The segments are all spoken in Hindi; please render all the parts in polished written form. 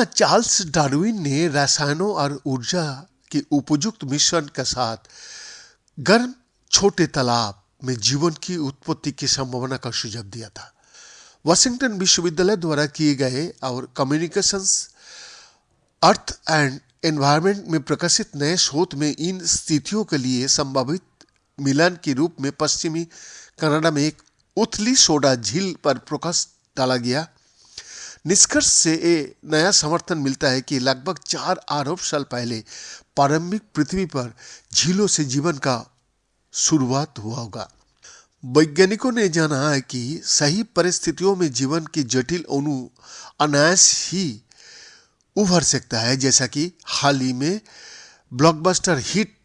यहाँ चार्ल्स डार्विन ने रसायनों और ऊर्जा के उपयुक्त मिश्रण के साथ गर्म छोटे तालाब में जीवन की उत्पत्ति की संभावना का सुझाव दिया था। वाशिंगटन विश्वविद्यालय द्वारा किए गए और कम्युनिकेशंस अर्थ एंड एनवायरनमेंट में प्रकाशित नए शोध में इन स्थितियों के लिए संभावित मिलान के रूप में पश्चिमी कनाडा में एक उथली सोडा झील पर प्रकाश डाला गया। निष्कर्ष से ये नया समर्थन मिलता है कि लगभग 4 अरब साल पहले प्रारंभिक पृथ्वी पर झीलों से जीवन का शुरुआत हुआ होगा। वैज्ञानिकों ने जाना है कि सही परिस्थितियों में जीवन के जटिल अणु अनायास ही उभर सकता है, जैसा कि हाल ही में blockbuster hit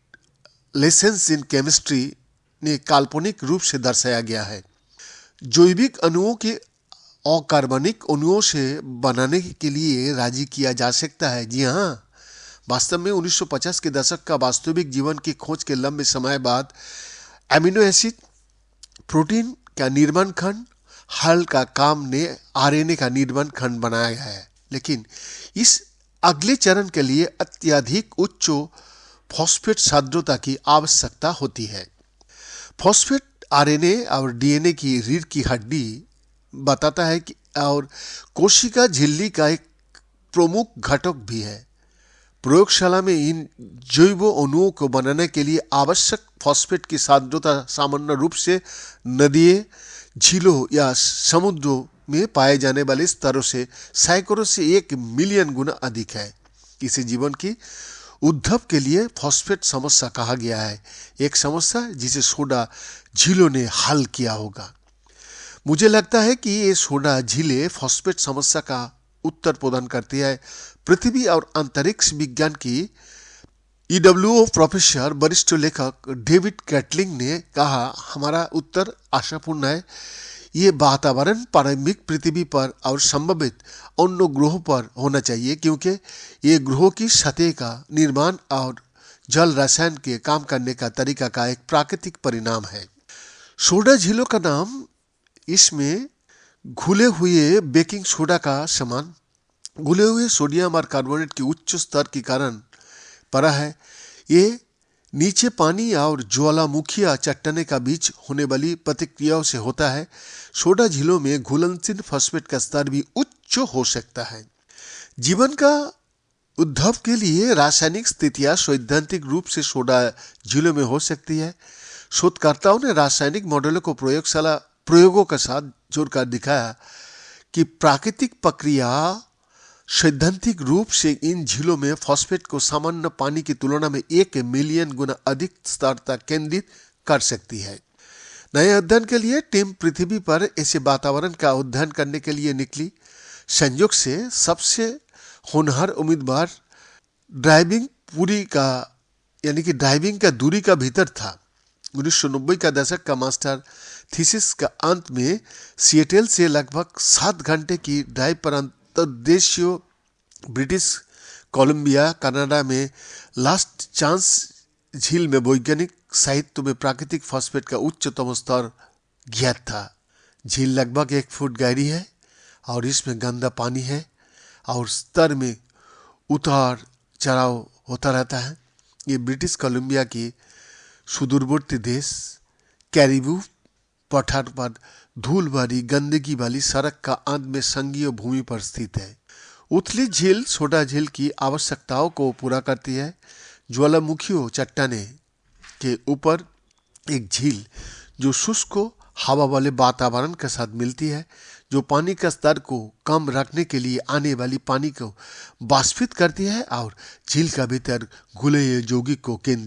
lessons in chemistry ने काल्पनिक रूप से दर्शाया गया है। जैविक अणुओं के अकार्बनिक अणुओं से बनाने के लिए राजी किया जा सकता है। जी हाँ, वास्तव में 1950 के दशक का वास्तविक जीवन की खोज के लंबे समय बाद एमिनो एसिड प्रोटीन का निर्माण खंड हल का काम ने आरएनए का निर्माण खंड बनाया है, लेकिन इस अगले चरण के लिए अत्यधिक उच्च फॉस्फेट सांद्रता की आवश्यकता होती है। फॉस्फेट आरएनए और डीएनए की रीढ़ की हड्डी बताता है कि और कोशिका झिल्ली का एक प्रमुख घटक भी है। प्रयोगशाला में इन जैव अणुओं को बनाने के लिए आवश्यक फॉस्फेट की सांद्रता सामान्य रूप से नदियों, झीलों या समुद्रों में पाए जाने वाले स्तरों से सैकड़ों से 1 मिलियन गुना अधिक है। इसे जीवन की उद्भव के लिए फॉस्फेट समस्या कहा गया है, एक समस्या जिसे सोडा झीलों ने हल किया होगा। मुझे लगता है कि ये सोडा झीलें फॉस्फेट समस्या का उत्तर प्रदान करती है। पृथ्वी और अंतरिक्ष विज्ञान की ईडब्ल्यूओ प्रोफेसर वरिष्ठ लेखक डेविड कैटलिंग ने कहा, हमारा उत्तर आशापूर्ण है। ये वातावरण प्रारंभिक पृथ्वी पर और संभवित अन्य ग्रहों पर होना चाहिए, क्योंकि ये ग्रहों की सतह का निर्माण और जल रसायन के काम करने का तरीका का एक प्राकृतिक परिणाम है। सोडा झीलों का नाम इसमें घुले हुए बेकिंग सोडा का समान घुले हुए सोडियम और कार्बोनेट के उच्च स्तर के कारण पड़ा है। ये नीचे पानी और ज्वालामुखी चट्टाने का बीच होने वाली प्रतिक्रियाओं से होता है। सोडा झीलों में घुलनशील फॉस्फेट का स्तर भी उच्च हो सकता है। जीवन का उद्भव के लिए रासायनिक स्थितियां सैद्धांतिक रूप से सोडा झीलों में हो सकती है। शोधकर्ताओं ने रासायनिक मॉडलों को प्रयोगशाला प्रयोगों के साथ जोड़कर दिखाया कि प्राकृतिक प्रक्रिया सैद्धांतिक रूप से इन झीलों में फॉस्फेट को सामान्य पानी की तुलना में 1 मिलियन गुना अधिक स्तर तक केंद्रित कर सकती है। नए अध्ययन के लिए टीम पृथ्वी पर ऐसे वातावरण का अध्ययन करने के लिए निकली। संयोग से सबसे होनहार उम्मीदवार ड्राइविंग का दूरी का भीतर था। 1990 का दशक का मास्टर थीसिस का अंत में सिएटल से लगभग 7 घंटे की ड्राइव पर अंतर्देशीय ब्रिटिश कोलंबिया कनाडा में लास्ट चांस झील में वैज्ञानिक साहित्य में प्राकृतिक फॉस्फेट का उच्चतम स्तर ज्ञात था। झील लगभग 1 फुट गहरी है और इसमें गंदा पानी है और स्तर में उतार चढ़ाव होता रहता है। ये ब्रिटिश कोलंबिया की सुदूरवर्ती देश कैरिबू पठार पर धूल भरी गंदगी वाली सड़क का अंत में संघीय भूमि पर स्थित है। उथली झील सोडा झील की आवश्यकताओं को पूरा करती है। ज्वालामुखी चट्टाने के ऊपर एक झील जो शुष्क हवा वाले वातावरण के साथ मिलती है, जो पानी का स्तर को कम रखने के लिए आने वाली पानी को वाष्पित करती है और झील का भीतर घुले यौगिक को केंद्रित